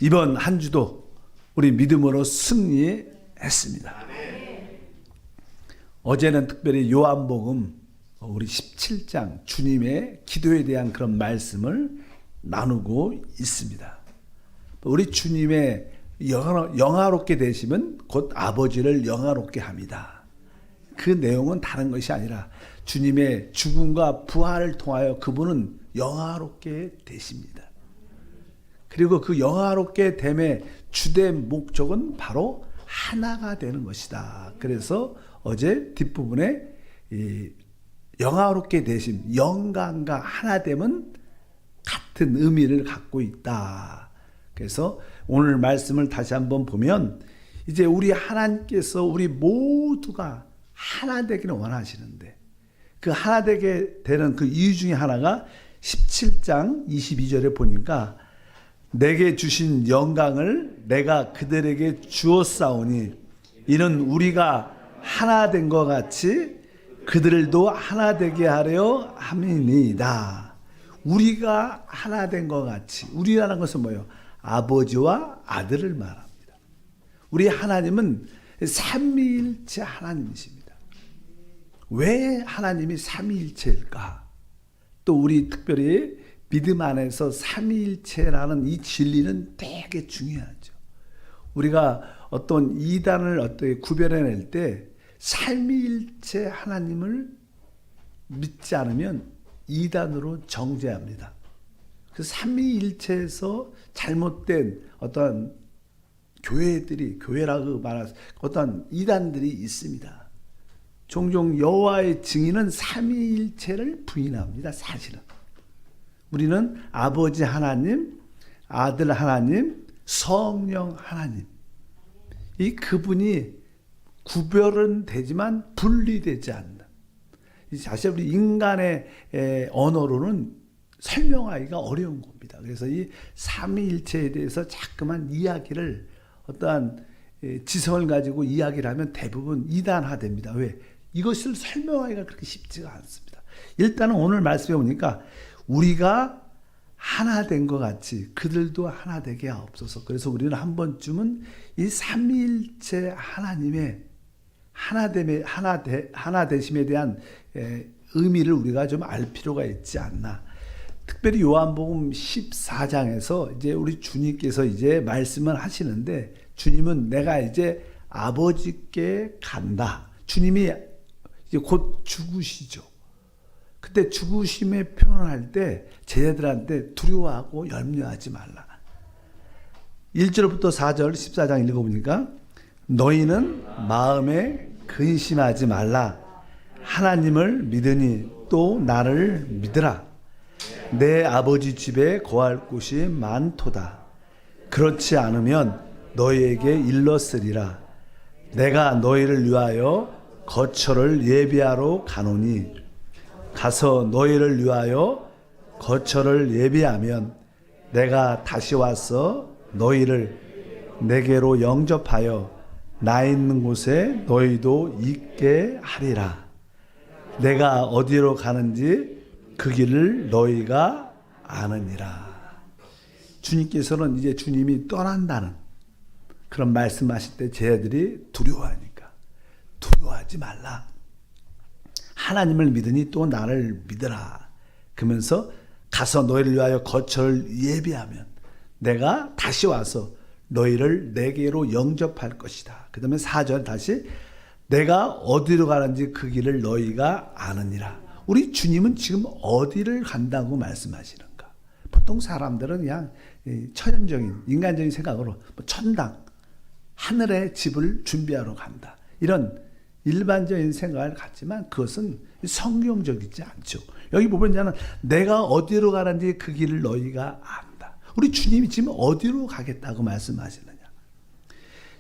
이번 한 주도 우리 믿음으로 승리했습니다. 어제는 특별히 요한복음 우리 17장 주님의 기도에 대한 그런 말씀을 나누고 있습니다. 우리 주님의 영화롭게 되시면 곧 아버지를 영화롭게 합니다. 그 내용은 다른 것이 아니라 주님의 죽음과 부활을 통하여 그분은 영화롭게 되십니다. 그리고 그 영화롭게 됨의 주된 목적은 바로 하나가 되는 것이다. 그래서 어제 뒷부분에 이 영화롭게 되심, 영광과 하나됨은 같은 의미를 갖고 있다. 그래서 오늘 말씀을 다시 한번 보면 이제 우리 하나님께서 우리 모두가 하나 되기를 원하시는데 그 하나 되게 되는 그 이유 중에 하나가 17장 22절에 보니까 내게 주신 영광을 내가 그들에게 주었사오니 이는 우리가 하나 된 것 같이 그들도 하나 되게 하려 함이니이다. 우리가 하나 된 것 같이, 우리라는 것은 뭐예요? 아버지와 아들을 말합니다. 우리 하나님은 삼위일체 하나님이십니다. 왜 하나님이 삼위일체일까? 또 우리 특별히 믿음 안에서 삼위일체라는 이 진리는 되게 중요하죠. 우리가 어떤 이단을 어떻게 구별해낼 때 삼위일체 하나님을 믿지 않으면 이단으로 정죄합니다. 그 삼위일체에서 잘못된 어떤 교회라고 말할 어떤 이단들이 있습니다. 종종 여호와의 증인은 삼위일체를 부인합니다. 사실은 우리는 아버지 하나님, 아들 하나님, 성령 하나님, 이 그분이 구별은 되지만 분리되지 않는, 사실 우리 인간의 언어로는 설명하기가 어려운 겁니다. 그래서 이 삼위일체에 대해서 자꾸만 이야기를 어떠한 지성을 가지고 이야기를 하면 대부분 이단화됩니다. 왜? 이것을 설명하기가 그렇게 쉽지가 않습니다. 일단은 오늘 말씀해 보니까 우리가 하나 된 것 같이 그들도 하나 되게 하옵소서. 그래서 우리는 한 번쯤은 이 삼위일체 하나님의 하나 되심에 대한 의미를 우리가 좀 알 필요가 있지 않나. 특별히 요한복음 14장에서 이제 우리 주님께서 이제 말씀을 하시는데 주님은 내가 이제 아버지께 간다. 주님이 이제 곧 죽으시죠. 그때 죽으심의 표현할 때 제자들한테 두려워하고 염려하지 말라. 1절부터 4절 14장 읽어보니까 너희는 마음에 근심하지 말라. 하나님을 믿으니 또 나를 믿으라. 내 아버지 집에 거할 곳이 많도다. 그렇지 않으면 너희에게 일렀으리라. 내가 너희를 위하여 거처를 예비하러 가노니 가서 너희를 위하여 거처를 예비하면 내가 다시 와서 너희를 내게로 영접하여 나 있는 곳에 너희도 있게 하리라. 내가 어디로 가는지 그 길을 너희가 아느니라. 주님께서는 이제 주님이 떠난다는 그런 말씀하실 때 제자들이 두려워하니까 두려워하지 말라. 하나님을 믿으니 또 나를 믿으라. 그러면서 가서 너희를 위하여 거처를 예비하면 내가 다시 와서 너희를 내게로 영접할 것이다. 그 다음에 4절 다시 내가 어디로 가는지 그 길을 너희가 아느니라. 우리 주님은 지금 어디를 간다고 말씀하시는가? 보통 사람들은 그냥 천연적인 인간적인 생각으로 천당, 하늘의 집을 준비하러 간다. 이런 일반적인 생각을 갖지만 그것은 성경적이지 않죠. 여기 보면 내가 어디로 가는지 그 길을 너희가 안다. 우리 주님이 지금 어디로 가겠다고 말씀하시느냐.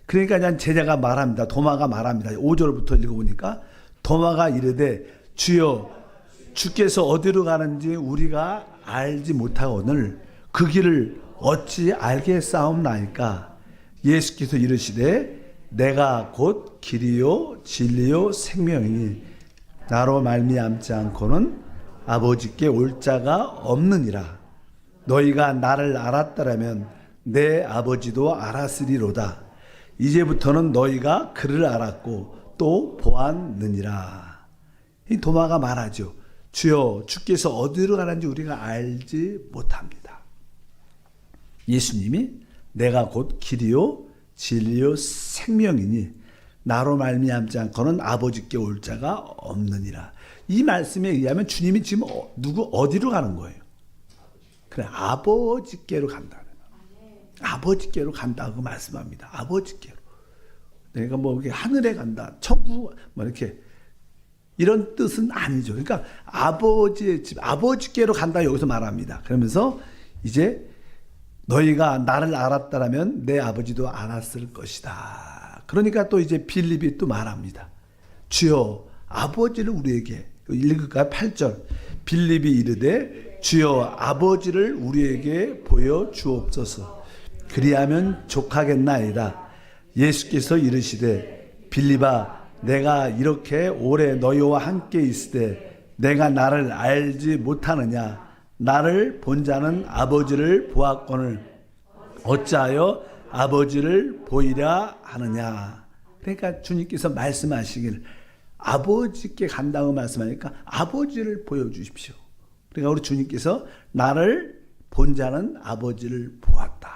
그러니까 제자가 말합니다. 도마가 말합니다. 5절부터 읽어보니까 도마가 이르되 주여 주께서 어디로 가는지 우리가 알지 못하거늘 그 길을 어찌 알겠사옵나이까. 예수께서 이르시되 내가 곧 길이요 진리요 생명이니 나로 말미암지 않고는 아버지께 올 자가 없느니라. 너희가 나를 알았더라면 내 아버지도 알았으리로다. 이제부터는 너희가 그를 알았고 또 보았느니라. 이 도마가 말하죠. 주여, 주께서 어디로 가는지 우리가 알지 못합니다. 예수님이 내가 곧 길이요 진리요 생명이니 나로 말미암지 않고는 아버지께 올 자가 없느니라. 이 말씀에 의하면 주님이 지금 어디로 가는 거예요? 그래, 아버지께로 간다. 아버지께로 간다고 말씀합니다. 아버지께로. 내가 뭐 이렇게 하늘에 간다, 천국 뭐 이렇게 이런 뜻은 아니죠. 그러니까 아버지의 집, 아버지께로 간다 여기서 말합니다. 그러면서 이제 너희가 나를 알았다라면 내 아버지도 알았을 것이다. 그러니까 또 이제 빌립이 또 말합니다. 주여, 아버지를 우리에게, 읽을까요? 8절. 빌립이 이르되 주여, 아버지를 우리에게 보여 주옵소서. 그리하면 족하겠나이다. 예수께서 이르시되 빌립아, 내가 이렇게 오래 너희와 함께 있으되 내가 나를 알지 못하느냐? 나를 본 자는 아버지를 보았거늘 어찌하여 아버지를 보이랴 하느냐? 그러니까 주님께서 말씀하시길 아버지께 간다고 말씀하니까 아버지를 보여주십시오. 그러니까 우리 주님께서 나를 본 자는 아버지를 보았다.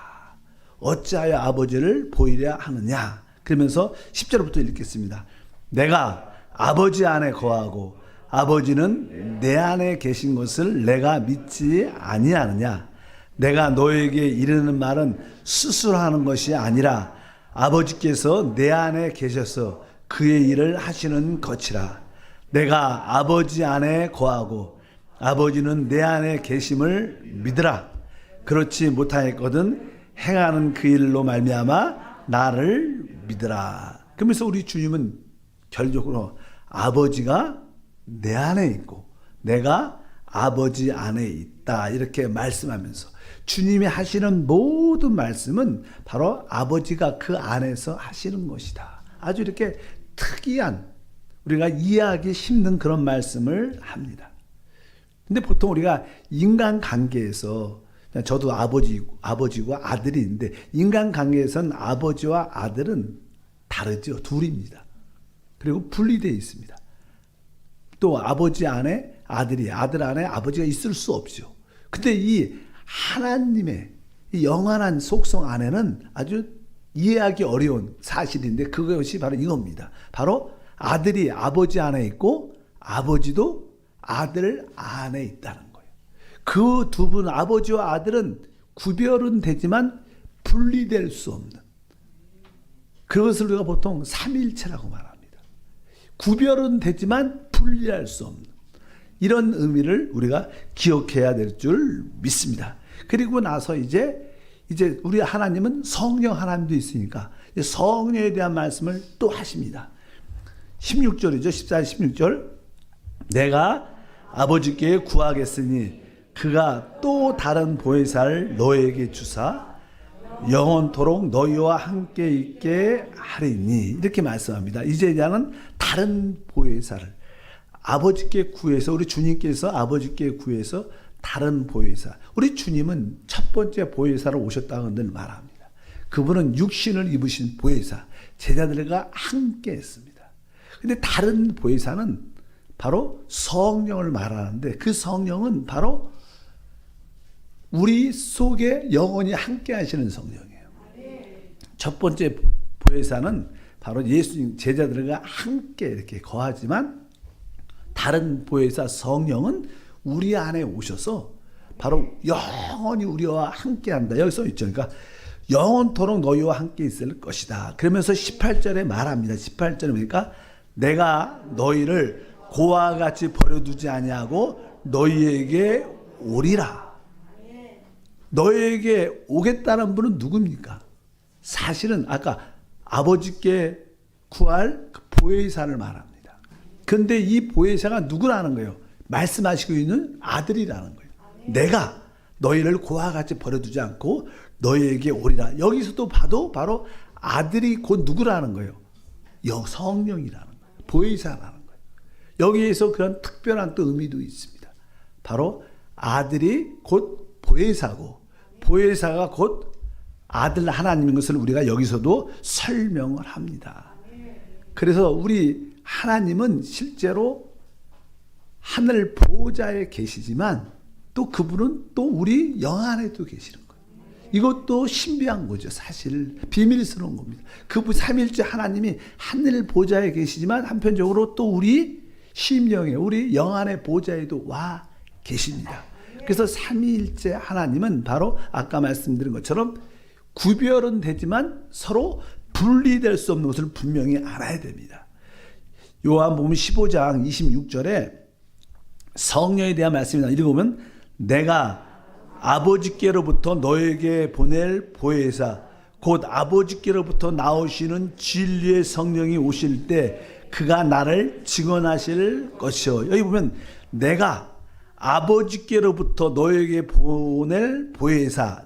어찌하여 아버지를 보이랴 하느냐? 그러면서 10절부터 읽겠습니다. 내가 아버지 안에 거하고 아버지는 내 안에 계신 것을 내가 믿지 아니하느냐? 내가 너에게 이르는 말은 스스로 하는 것이 아니라 아버지께서 내 안에 계셔서 그의 일을 하시는 것이라. 내가 아버지 안에 거하고 아버지는 내 안에 계심을 믿으라. 그렇지 못하였거든 행하는 그 일로 말미암아 나를 믿으라. 그러면서 우리 주님은 결국으로 아버지가 내 안에 있고 내가 아버지 안에 있다 이렇게 말씀하면서 주님이 하시는 모든 말씀은 바로 아버지가 그 안에서 하시는 것이다. 아주 이렇게 특이한, 우리가 이해하기 힘든 그런 말씀을 합니다. 근데 보통 우리가 인간관계에서, 저도 아버지고 아들이 있는데 인간관계에서는 아버지와 아들은 다르죠. 둘입니다. 그리고 분리되어 있습니다. 또 아버지 안에 아들이, 아들 안에 아버지가 있을 수 없죠. 근데 이 하나님의 이 영원한 속성 안에는 아주 이해하기 어려운 사실인데 그것이 바로 이겁니다. 바로 아들이 아버지 안에 있고 아버지도 아들 안에 있다는 거예요. 그 두 분, 아버지와 아들은 구별은 되지만 분리될 수 없는, 그것을 우리가 보통 삼위일체라고 말합니다. 구별은 되지만 분리할 수 없는 이런 의미를 우리가 기억해야 될 줄 믿습니다. 그리고 나서 이제 우리 하나님은 성령 하나님도 있으니까 성령에 대한 말씀을 또 하십니다. 16절이죠. 14절 16절. 내가 아버지께 구하겠으니 그가 또 다른 보혜사를 너에게 주사 영원토록 너희와 함께 있게 하리니, 이렇게 말씀합니다. 이제는 다른 보혜사를 아버지께 구해서, 우리 주님께서 아버지께 구해서 다른 보혜사, 우리 주님은 첫 번째 보혜사로 오셨다고 늘 말합니다. 그분은 육신을 입으신 보혜사, 제자들과 함께 했습니다. 근데 다른 보혜사는 바로 성령을 말하는데 그 성령은 바로 우리 속에 영원히 함께 하시는 성령이에요. 첫 번째 보혜사는 바로 예수님 제자들과 함께 이렇게 거하지만 다른 보혜사 성령은 우리 안에 오셔서 바로 영원히 우리와 함께 한다. 여기 써 있죠. 그러니까 영원토록 너희와 함께 있을 것이다. 그러면서 18절에 말합니다. 18절에 보니까 내가 너희를 고와 같이 버려두지 아니하고 너희에게 오리라. 너희에게 오겠다는 분은 누굽니까? 사실은 아까 아버지께 구할 그 보혜사를 말합니다. 그런데 이 보혜사가 누구라는 거예요? 말씀하시고 있는 아들이라는 거예요. 내가 너희를 고와 같이 버려두지 않고 너희에게 오리라. 여기서도 봐도 바로 아들이 곧 누구라는 거예요? 성령이라는 거예요. 보혜사라는 거예요. 여기에서 그런 특별한 또 의미도 있습니다. 바로 아들이 곧 보혜사고 보혜사가 곧 아들 하나님인 것을 우리가 여기서도 설명을 합니다. 그래서 우리 하나님은 실제로 하늘 보좌에 계시지만 또 그분은 또 우리 영 안에도 계시는 거예요. 이것도 신비한 거죠. 사실 비밀스러운 겁니다. 그분 삼일째 하나님이 하늘 보좌에 계시지만 한편적으로 또 우리 심령에, 우리 영 안의 보좌에도 와 계십니다. 그래서 삼위일체 하나님은 바로 아까 말씀드린 것처럼 구별은 되지만 서로 분리될 수 없는 것을 분명히 알아야 됩니다. 요한복음 15장 26절에 성령에 대한 말씀이 읽으면 내가 아버지께로부터 너에게 보낼 보혜사 곧 아버지께로부터 나오시는 진리의 성령이 오실 때 그가 나를 증언하실 것이요. 여기 보면 내가 아버지께로부터 너에게 보낼 보혜사,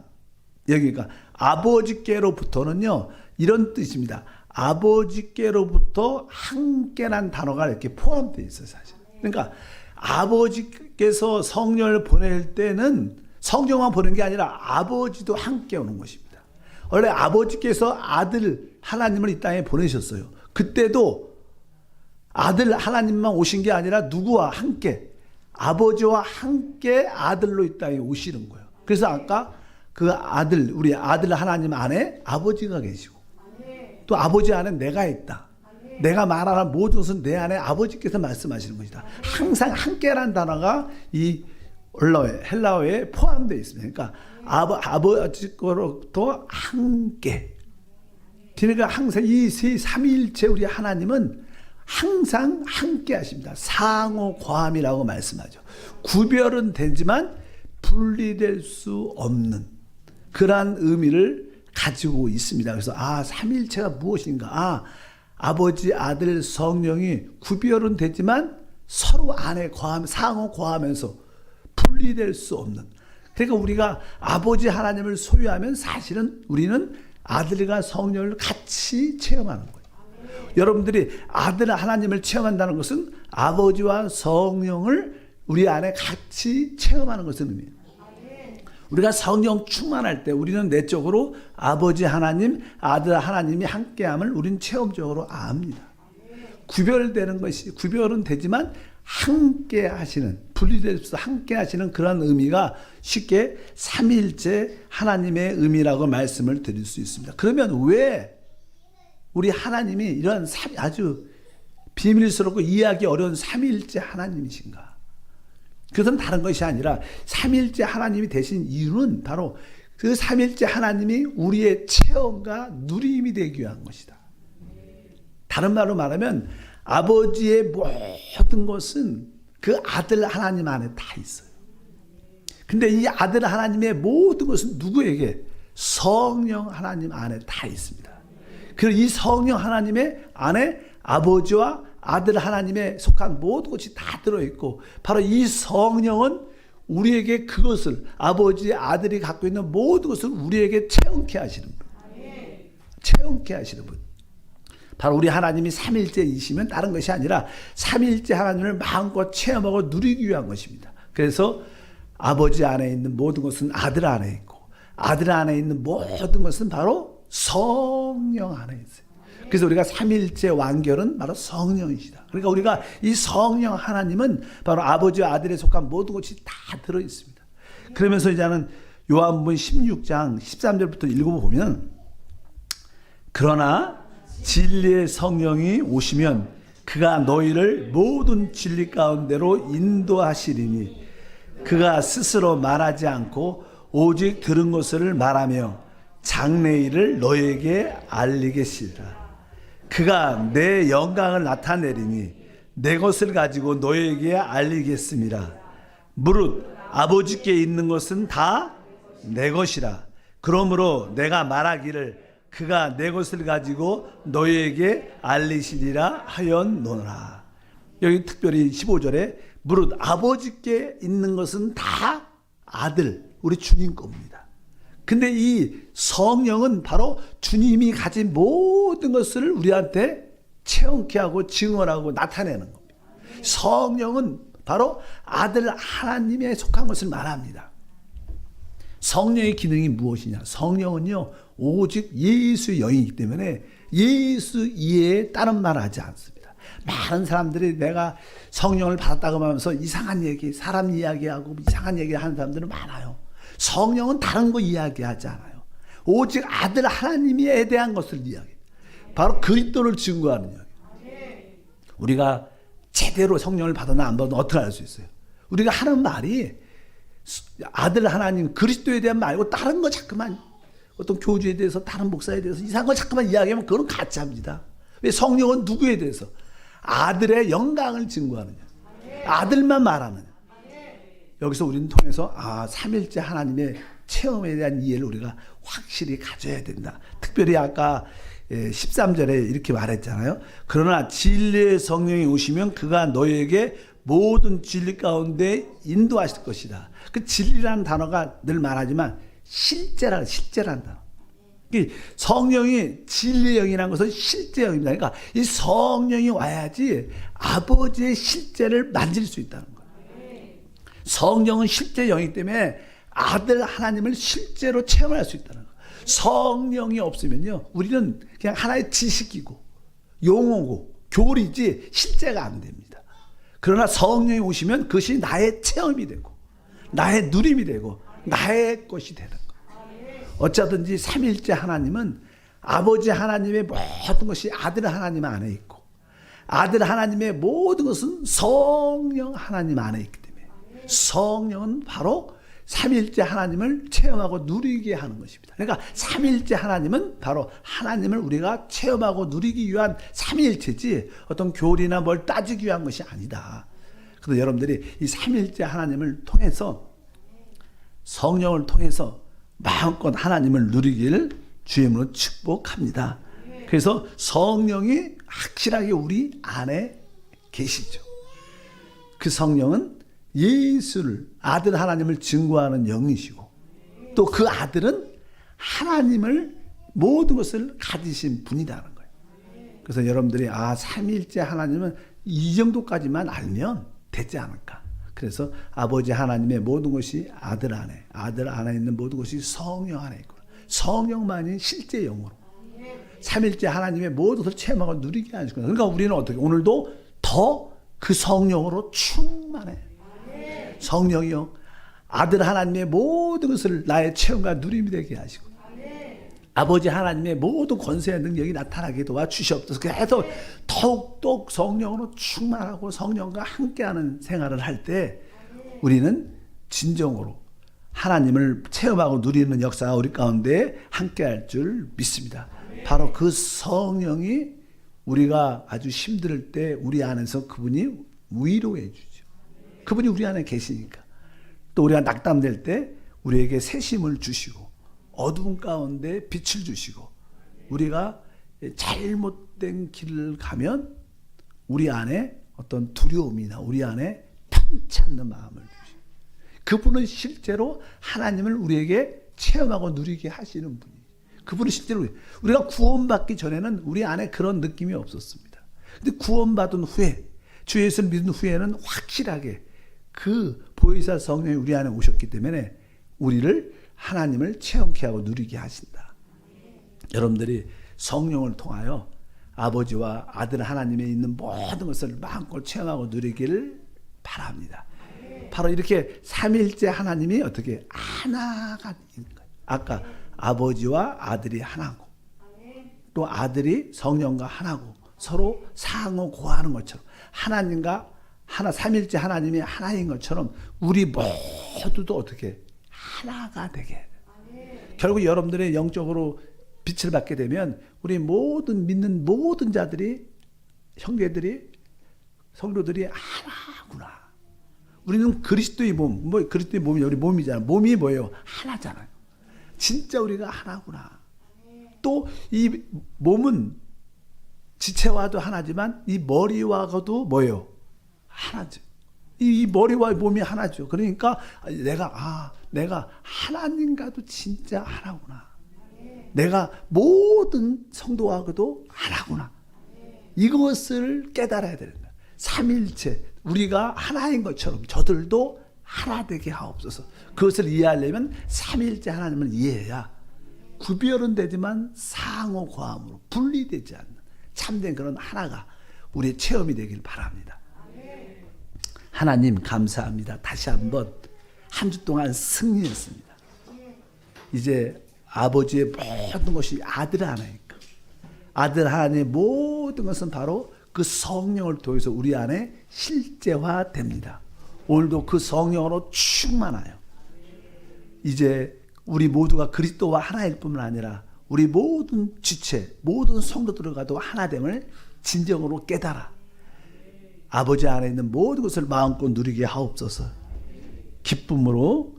여기가 아버지께로부터는요 이런 뜻입니다. 아버지께로부터 함께란 단어가 이렇게 포함되어 있어요. 사실. 그러니까 아버지께서 성령을 보낼 때는 성령만 보낸 게 아니라 아버지도 함께 오는 것입니다. 원래 아버지께서 아들 하나님을 이 땅에 보내셨어요. 그때도 아들 하나님만 오신 게 아니라 누구와 함께, 아버지와 함께 아들로 이 땅에 오시는 거예요. 그래서 아까 그 아들, 우리 아들 하나님 안에 아버지가 계시고 또 아버지 안에 내가 있다. 내가 말하는 모든 것은 내 안에 아버지께서 말씀하시는 것이다. 항상 함께라는 단어가 이 헬라어에 포함되어 있습니다. 그러니까 아버지로부터 함께. 그러니까 항상 이 삼위일체 우리 하나님은 항상 함께 하십니다. 상호과함이라고 말씀하죠. 구별은 되지만 분리될 수 없는 그러한 의미를 가지고 있습니다. 그래서 삼위일체가 무엇인가? 아버지, 아들, 성령이 구별은 되지만 서로 안에 상호과하면서 분리될 수 없는. 그러니까 우리가 아버지 하나님을 소유하면 사실은 우리는 아들과 성령을 같이 체험하는 거예요. 여러분들이 아들 하나님을 체험한다는 것은 아버지와 성령을 우리 안에 같이 체험하는 것을 의미해요. 우리가 성령 충만할 때 우리는 내적으로 아버지 하나님, 아들 하나님이 함께함을 우리는 체험적으로 압니다. 구별되는 것이, 구별은 되지만 함께 하시는, 분리될 수 함께 하시는 그런 의미가 쉽게 삼위일체 하나님의 의미라고 말씀을 드릴 수 있습니다. 그러면 왜 우리 하나님이 이런 아주 비밀스럽고 이해하기 어려운 삼위일체 하나님이신가? 그것은 다른 것이 아니라 삼위일체 하나님이 되신 이유는 바로 그 삼위일체 하나님이 우리의 체험과 누림이 되기 위한 것이다. 다른 말로 말하면 아버지의 모든 것은 그 아들 하나님 안에 다 있어요. 근데 이 아들 하나님의 모든 것은 누구에게? 성령 하나님 안에 다 있습니다. 그리고 이 성령 하나님의 안에 아버지와 아들 하나님에 속한 모든 것이 다 들어있고 바로 이 성령은 우리에게 그것을 아버지 아들이 갖고 있는 모든 것을 우리에게 체험케 하시는 분. 체험케 하시는 분. 바로 우리 하나님이 삼위일체이시면 다른 것이 아니라 삼위일체 하나님을 마음껏 체험하고 누리기 위한 것입니다. 그래서 아버지 안에 있는 모든 것은 아들 안에 있고 아들 안에 있는 모든 것은 바로 성령 안에 있어요. 그래서 우리가 삼위일체 완결은 바로 성령이시다. 그러니까 우리가 이 성령 하나님은 바로 아버지와 아들에 속한 모든 것이 다 들어있습니다. 그러면서 이제는 요한복음 16장 13절부터 읽어보면 그러나 진리의 성령이 오시면 그가 너희를 모든 진리 가운데로 인도하시리니 그가 스스로 말하지 않고 오직 들은 것을 말하며 장래일을 너희에게 알리겠시리라. 그가 내 영광을 나타내리니 내 것을 가지고 너희에게 알리겠습니다. 무릇 아버지께 있는 것은 다 내 것이라. 그러므로 내가 말하기를 그가 내 것을 가지고 너희에게 알리시리라 하였노라. 여기 특별히 15절에 무릇 아버지께 있는 것은 다 아들, 우리 주님 겁니다. 근데 이 성령은 바로 주님이 가진 모든 것을 우리한테 체험케 하고 증언하고 나타내는 겁니다. 성령은 바로 아들 하나님에 속한 것을 말합니다. 성령의 기능이 무엇이냐? 성령은요, 오직 예수의 영이기 때문에 예수 이외에 다른 말 하지 않습니다. 많은 사람들이 내가 성령을 받았다고 하면서 이상한 얘기, 사람 이야기하고 이상한 얘기 하는 사람들은 많아요. 성령은 다른 거 이야기하지 않아요. 오직 아들 하나님에 대한 것을 이야기해요. 바로 그리스도를 증거하는 이야기. 우리가 제대로 성령을 받았나 안 받았나 어떻게 알 수 있어요? 우리가 하는 말이 아들 하나님 그리스도에 대한 말고 다른 거 자꾸만 어떤 교주에 대해서 다른 목사에 대해서 이상한 거 자꾸만 이야기하면 그건 가짜입니다. 왜? 성령은 누구에 대해서? 아들의 영광을 증거하느냐, 아들만 말하느냐. 여기서 우리는 통해서 삼일째 하나님의 체험에 대한 이해를 우리가 확실히 가져야 된다. 특별히 아까 13절에 이렇게 말했잖아요. 그러나 진리의 성령이 오시면 그가 너에게 모든 진리 가운데 인도하실 것이다. 그 진리라는 단어가 늘 말하지만 실제라는 단어. 성령이 진리의 영이라는 것은 실제의 영입니다. 그러니까 이 성령이 와야지 아버지의 실제를 만질 수 있다는 거예요. 성령은 실제 영이기 때문에 아들 하나님을 실제로 체험할 수 있다는 거예요. 성령이 없으면요, 우리는 그냥 하나의 지식이고 용어고 교리지 실제가 안 됩니다. 그러나 성령이 오시면 그것이 나의 체험이 되고 나의 누림이 되고 나의 것이 되는 거예요. 어쩌든지 삼일째 하나님은 아버지 하나님의 모든 것이 아들 하나님 안에 있고 아들 하나님의 모든 것은 성령 하나님 안에 있기 때문에 성령은 바로 삼일째 하나님을 체험하고 누리게 하는 것입니다. 그러니까 삼일째 하나님은 바로 하나님을 우리가 체험하고 누리기 위한 삼일체지 어떤 교리나 뭘 따지기 위한 것이 아니다. 그래서 여러분들이 이 삼일째 하나님을 통해서 성령을 통해서 마음껏 하나님을 누리기를 주임으로 축복합니다. 그래서 성령이 확실하게 우리 안에 계시죠. 그 성령은 예수를 아들 하나님을 증거하는 영이시고 또 그 아들은 하나님을 모든 것을 가지신 분이라는 거예요. 그래서 여러분들이 삼일째 하나님은 이 정도까지만 알면 되지 않을까. 그래서 아버지 하나님의 모든 것이 아들 안에 있는 모든 것이 성령 안에 있고 성령만이 실제 영으로 삼일째 하나님의 모든 것을 체험하고 누리게 하시는 거예요. 그러니까 우리는 어떻게 오늘도 더 그 성령으로 충만해. 성령이요, 아들 하나님의 모든 것을 나의 체험과 누림이 되게 하시고 아버지 하나님의 모든 권세와 능력이 나타나게 도와주시옵소서. 그래서 더욱더 성령으로 충만하고 성령과 함께하는 생활을 할 때 우리는 진정으로 하나님을 체험하고 누리는 역사가 우리 가운데 함께할 줄 믿습니다. 바로 그 성령이 우리가 아주 힘들 때 우리 안에서 그분이 위로해 주죠. 그분이 우리 안에 계시니까. 또 우리가 낙담될 때 우리에게 새 힘을 주시고 어두운 가운데 빛을 주시고 우리가 잘못된 길을 가면 우리 안에 어떤 두려움이나 우리 안에 편치 않는 마음을 주시고 그분은 실제로 하나님을 우리에게 체험하고 누리게 하시는 분이에요. 그분은 실제로 우리가 구원받기 전에는 우리 안에 그런 느낌이 없었습니다. 근데 구원받은 후에 주 예수를 믿은 후에는 확실하게 그 보혜사 성령이 우리 안에 오셨기 때문에 우리를 하나님을 체험케 하고 누리게 하신다. 여러분들이 성령을 통하여 아버지와 아들 하나님에 있는 모든 것을 마음껏 체험하고 누리기를 바랍니다. 바로 이렇게 삼일째 하나님이 어떻게 하나가 있는 거예요. 아까 아버지와 아들이 하나고 또 아들이 성령과 하나고 서로 상호 고하는 것처럼 하나님과 하나 삼일째 하나님이 하나인 것처럼 우리 모두도 어떻게 하나가 되게 해요. 결국 여러분들의 영적으로 빛을 받게 되면 우리 모든 믿는 모든 자들이 형제들이 성도들이 하나구나. 우리는 그리스도의 몸, 그리스도의 몸이 우리 몸이잖아요. 몸이 뭐예요? 하나잖아요. 진짜 우리가 하나구나. 또 이 몸은 지체와도 하나지만 이 머리와도 뭐예요? 하나죠. 이 머리와 몸이 하나죠. 그러니까 내가 하나님과도 진짜 하나구나. 내가 모든 성도하고도 하나구나. 이것을 깨달아야 되는 거예요. 삼일체 우리가 하나인 것처럼 저들도 하나 되게 하옵소서. 그것을 이해하려면 삼위일체 하나님을 이해해야 구별은 되지만 상호과함으로 분리되지 않는 참된 그런 하나가 우리의 체험이 되길 바랍니다. 하나님 감사합니다. 다시 한번 한 주 동안 승리했습니다. 이제 아버지의 모든 것이 아들 하나니까 아들 하나님의 모든 것은 바로 그 성령을 통해서 우리 안에 실제화됩니다. 오늘도 그 성령으로 충만하여 이제 우리 모두가 그리스도와 하나일 뿐만 아니라 우리 모든 지체 모든 성도들과도 하나됨을 진정으로 깨달아 아버지 안에 있는 모든 것을 마음껏 누리게 하옵소서. 기쁨으로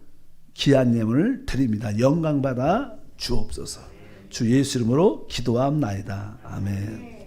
귀한 예물을 드립니다. 영광받아 주옵소서. 주 예수 이름으로 기도함나이다. 아멘.